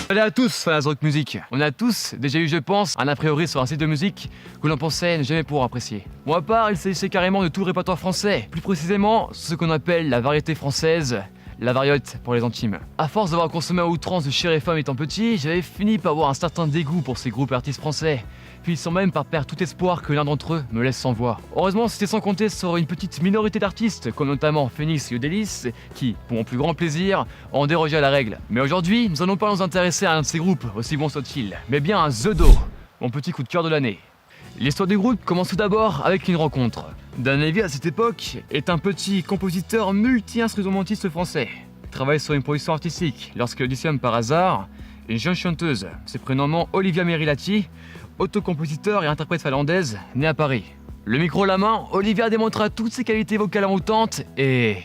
Salut à tous, fans de rock music. On a tous déjà eu, je pense, un a priori sur un site de musique que l'on pensait ne jamais pouvoir apprécier. Pour ma part, il s'agissait carrément de tout le répertoire français, plus précisément ce qu'on appelle la variété française, la variote pour les intimes. À force d'avoir consommé à outrance de chair et femme étant petit, j'avais fini par avoir un certain dégoût pour ces groupes et artistes français, finissant même par perdre tout espoir que l'un d'entre eux me laisse sans voix. Heureusement, c'était sans compter sur une petite minorité d'artistes, comme notamment Phoenix et Yodelis, qui, pour mon plus grand plaisir, ont dérogé à la règle. Mais aujourd'hui, nous allons pas nous intéresser à un de ces groupes, aussi bon soit-il, mais bien à The Do, mon petit coup de cœur de l'année. L'histoire du groupe commence tout d'abord avec une rencontre. Dan Levy, à cette époque, est un petit compositeur multi-instrumentiste français. Il travaille sur une production artistique lorsqu'il auditionne par hasard une jeune chanteuse, se prénommant Olivia Merilati, autocompositeur et interprète finlandaise, née à Paris. Le micro à la main, Olivia démontra toutes ses qualités vocales envoûtantes et...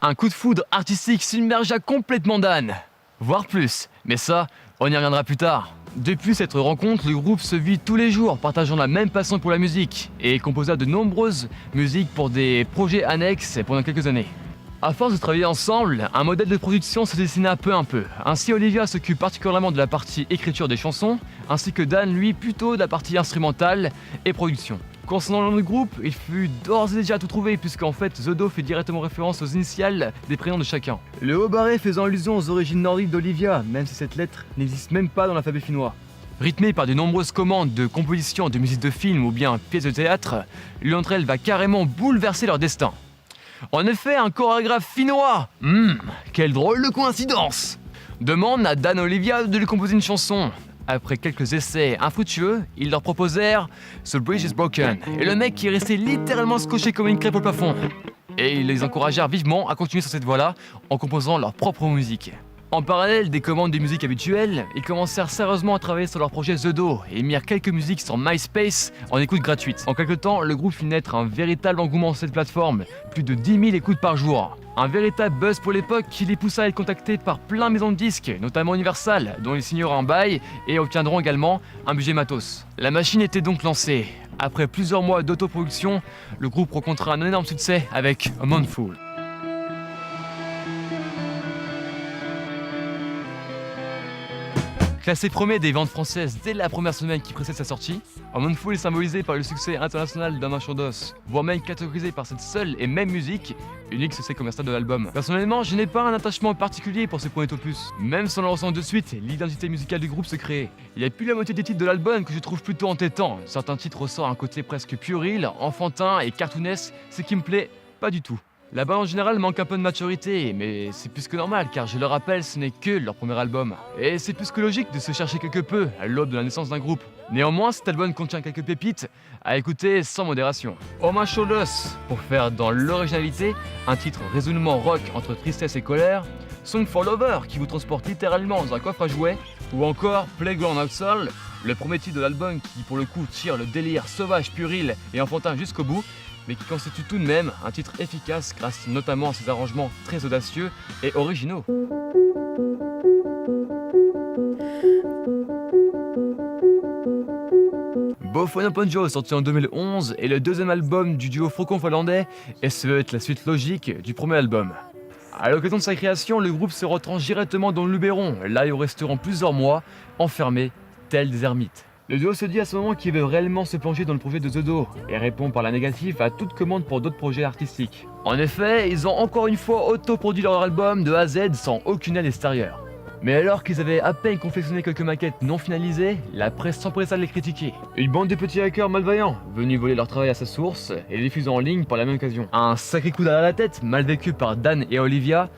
un coup de foudre artistique submergea complètement Dan, voire plus, mais ça, on y reviendra plus tard. Depuis cette rencontre, le groupe se vit tous les jours, partageant la même passion pour la musique, et composa de nombreuses musiques pour des projets annexes pendant quelques années. À force de travailler ensemble, un modèle de production se dessina peu à peu. Ainsi, Olivia s'occupe particulièrement de la partie écriture des chansons, ainsi que Dan, lui, plutôt de la partie instrumentale et production. Concernant le nom du groupe, il fut d'ores et déjà tout trouvé puisqu'en fait The Do fait directement référence aux initiales des prénoms de chacun. Le haut barré faisant allusion aux origines nordiques d'Olivia, même si cette lettre n'existe même pas dans l'alphabet finnois. Rythmée par de nombreuses commandes de composition de musique de film ou bien pièces de théâtre, l'une d'entre elles va carrément bouleverser leur destin. En effet, un chorégraphe finnois, quelle drôle de coïncidence, demande à Dan et Olivia de lui composer une chanson. Après quelques essais infructueux, ils leur proposèrent The Bridge is Broken, et le mec qui est resté littéralement scotché comme une crêpe au plafond. Et ils les encouragèrent vivement à continuer sur cette voie-là en composant leur propre musique. En parallèle des commandes de musique habituelles, ils commencèrent sérieusement à travailler sur leur projet The Do et mirent quelques musiques sur MySpace en écoute gratuite. En quelques temps, le groupe fit naître un véritable engouement sur cette plateforme, plus de 10 000 écoutes par jour. Un véritable buzz pour l'époque qui les poussa à être contactés par plein de maisons de disques, notamment Universal, dont ils signeront un bail et obtiendront également un budget matos. La machine était donc lancée. Après plusieurs mois d'autoproduction, le groupe rencontra un énorme succès avec A Moonful. Classé premier des ventes françaises dès la première semaine qui précède sa sortie, A Moonful est symbolisé par le succès international d'un marchand d'os, voire même catégorisé par cette seule et même musique, unique succès commercial de l'album. Personnellement, je n'ai pas un attachement particulier pour ce premier opus. Même sans le ressentir de suite, l'identité musicale du groupe se crée. Il y a plus la moitié des titres de l'album que je trouve plutôt entêtants. Certains titres ressortent un côté presque puéril, enfantin et cartoonesque, ce qui me plaît pas du tout. La bande en général manque un peu de maturité, mais c'est plus que normal car je le rappelle, ce n'est que leur premier album. Et c'est plus que logique de se chercher quelque peu à l'aube de la naissance d'un groupe. Néanmoins, cet album contient quelques pépites à écouter sans modération. Oh My Shoulders, pour faire dans l'originalité un titre résolument rock entre tristesse et colère, Song for Lover qui vous transporte littéralement dans un coffre à jouets, ou encore Playground Outside, le premier titre de l'album qui pour le coup tire le délire sauvage, puéril et enfantin jusqu'au bout, mais qui constitue tout de même un titre efficace grâce notamment à ses arrangements très audacieux et originaux. Both Upon Joe, sorti en 2011, est le deuxième album du duo franco-finlandais et ce veut être la suite logique du premier album. À l'occasion de sa création, le groupe se retranche directement dans le Luberon, là où ils resteront plusieurs mois, enfermés, tels des ermites. Le duo se dit à ce moment qu'il veut réellement se plonger dans le projet de The Do et répond par la négative à toute commande pour d'autres projets artistiques. En effet, ils ont encore une fois autoproduit leur album de A à Z sans aucune aide extérieure. Mais alors qu'ils avaient à peine confectionné quelques maquettes non finalisées, la presse s'empressa de les critiquer. Une bande de petits hackers malveillants, venus voler leur travail à sa source et les diffuser en ligne par la même occasion. Un sacré coup derrière la tête, mal vécu par Dan et Olivia,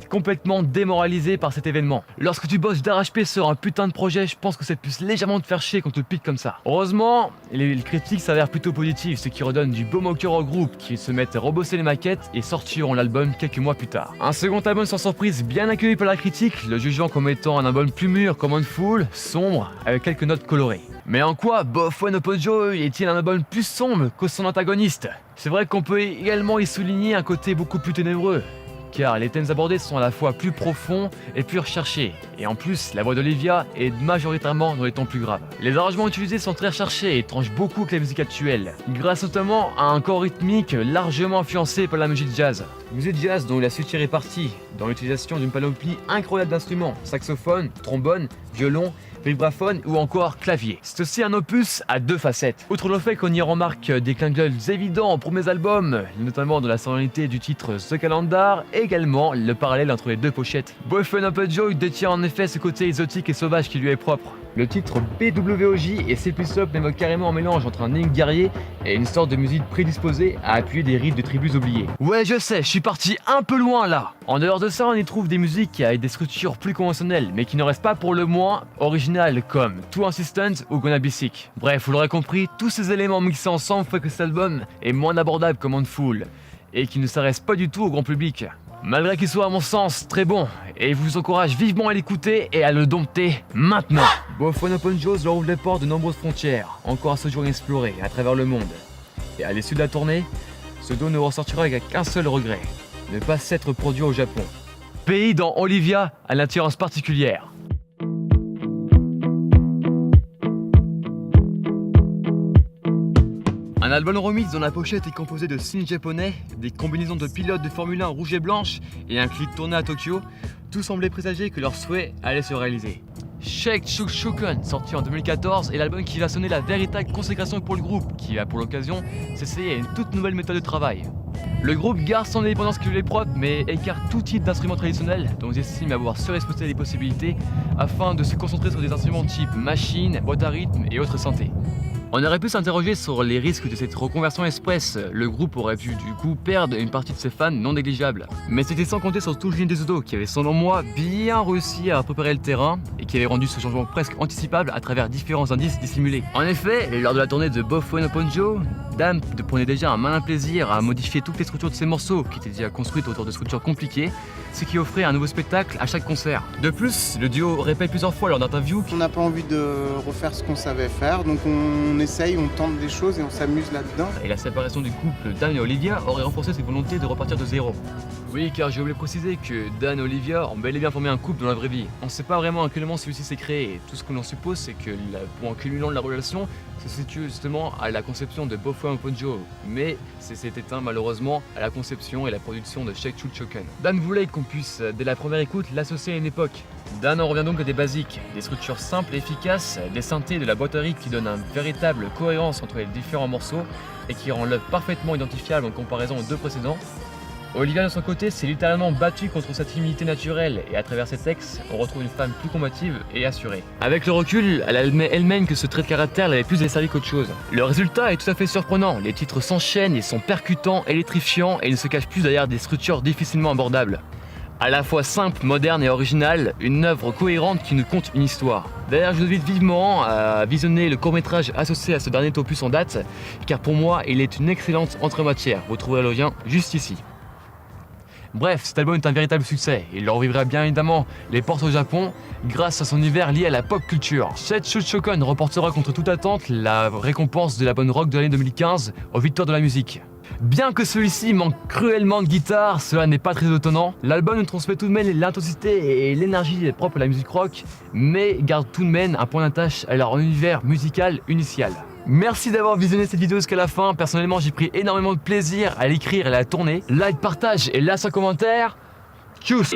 complètement démoralisés par cet événement. Lorsque tu bosses d'arrache-pied sur un putain de projet, je pense que c'est plus légèrement de faire chier qu'on te pique comme ça. Heureusement, les critiques s'avèrent plutôt positives, ce qui redonne du baume au cœur au groupe qui se mettent à rebosser les maquettes et sortiront l'album quelques mois plus tard. Un second album sans surprise bien accueilli par la critique, le jugeant comme étant un album plus mûr comme Moonful, sombre, avec quelques notes colorées. Mais en quoi Both Upon Joe est-il un album plus sombre que son antagoniste? C'est vrai qu'on peut également y souligner un côté beaucoup plus ténébreux, car les thèmes abordés sont à la fois plus profonds et plus recherchés. Et en plus, la voix d'Olivia est majoritairement dans les tons plus graves. Les arrangements utilisés sont très recherchés et tranchent beaucoup avec la musique actuelle, grâce notamment à un corps rythmique largement influencé par la musique jazz. Musique jazz dont il a su tirer parti dans l'utilisation d'une panoplie incroyable d'instruments, saxophone, trombone, violon, vibraphone ou encore clavier. C'est aussi un opus à deux facettes. Outre le fait qu'on y remarque des clins d'œil évidents aux premiers albums, notamment dans la sonorité du titre The Calendar, et également le parallèle entre les deux pochettes. Boyfriend of a Joy détient en effet ce côté exotique et sauvage qui lui est propre. Le titre BWOJ et C++ m'évoque carrément un mélange entre un hymne guerrier et une sorte de musique prédisposée à appuyer des riffs de tribus oubliées. Ouais, je sais, je suis parti un peu loin là. En dehors de ça, on y trouve des musiques avec des structures plus conventionnelles, mais qui ne restent pas pour le moins originales, comme Too Insistent ou Gonna Be Sick. Bref, vous l'aurez compris, tous ces éléments mixés ensemble font que cet album est moins abordable comme Handful, et qui ne s'adresse pas du tout au grand public. Malgré qu'il soit à mon sens très bon, et je vous encourage vivement à l'écouter et à le dompter maintenant. Boyfriend of a Joy leur ouvre les portes de nombreuses frontières, encore à ce jour inexplorées à travers le monde. Et à l'issue de la tournée, ce duo ne ressortira avec un seul regret, ne pas s'être produit au Japon. Pays dont Olivia a l'attirance particulière. Un album remix dont la pochette est composée de signes japonais, des combinaisons de pilotes de Formule 1 rouge et blanche et un clip tourné à Tokyo, tout semblait présager que leur souhait allait se réaliser. Shake Shoken, sorti en 2014, est l'album qui va sonner la véritable consécration pour le groupe, qui va pour l'occasion s'essayer à une toute nouvelle méthode de travail. Le groupe garde son indépendance qui lui est propre, mais écarte tout type d'instruments traditionnels dont ils estiment avoir surexploité les possibilités afin de se concentrer sur des instruments type machine, boîte à rythme et autres synthés. On aurait pu s'interroger sur les risques de cette reconversion express, le groupe aurait pu du coup perdre une partie de ses fans non négligeables. Mais c'était sans compter sur Toujin Desudo qui avait selon moi bien réussi à préparer le terrain et qui avait rendu ce changement presque anticipable à travers différents indices dissimulés. En effet, lors de la tournée de Boyfriend of a Joy, Dam prenait déjà un malin plaisir à modifier toutes les structures de ses morceaux qui étaient déjà construites autour de structures compliquées, ce qui offrait un nouveau spectacle à chaque concert. De plus, le duo répète plusieurs fois lors d'interviews on n'a pas envie de refaire ce qu'on savait faire, donc on essaye, on tente des choses et on s'amuse là-dedans. Et la séparation du couple Dan et Olivia aurait renforcé cette volonté de repartir de zéro. Oui, car j'ai oublié de préciser que Dan et Olivia ont bel et bien formé un couple dans la vraie vie. On ne sait pas vraiment à quel moment celui-ci s'est créé. Tout ce que l'on suppose, c'est que le point culminant de la relation se situe justement à la conception de Boyfriend of a Joy, mais s'est éteint malheureusement à la conception et la production de Shake Shoken. Dan voulait qu'on puisse, dès la première écoute, l'associer à une époque. Dan en revient donc à des basiques, des structures simples et efficaces, des synthés de la boîte à rythme qui donnent une véritable cohérence entre les différents morceaux et qui rend l'œuvre parfaitement identifiable en comparaison aux deux précédents. Olivia de son côté s'est littéralement battue contre sa timidité naturelle et à travers ses textes, on retrouve une femme plus combative et assurée. Avec le recul, elle admet elle-même que ce trait de caractère l'avait plus desservi qu'autre chose. Le résultat est tout à fait surprenant, les titres s'enchaînent et sont percutants, électrifiants et ne se cachent plus derrière des structures difficilement abordables. À la fois simple, moderne et originale, une œuvre cohérente qui nous conte une histoire. D'ailleurs, je vous invite vivement à visionner le court-métrage associé à ce dernier opus en date, car pour moi, il est une excellente entrée en matière. Vous trouverez le lien juste ici. Bref, cet album est un véritable succès. Il leur ouvrira bien évidemment les portes au Japon grâce à son univers lié à la pop culture. Shake Shoken remportera contre toute attente la récompense de la bonne rock de l'année 2015 aux victoires de la musique. Bien que celui-ci manque cruellement de guitare, cela n'est pas très étonnant. L'album nous transmet tout de même l'intensité et l'énergie propre à la musique rock, mais garde tout de même un point d'attache à leur univers musical initial. Merci d'avoir visionné cette vidéo jusqu'à la fin. Personnellement, j'ai pris énormément de plaisir à l'écrire et à la tourner. Like, partage et laisse un commentaire. Tchuss!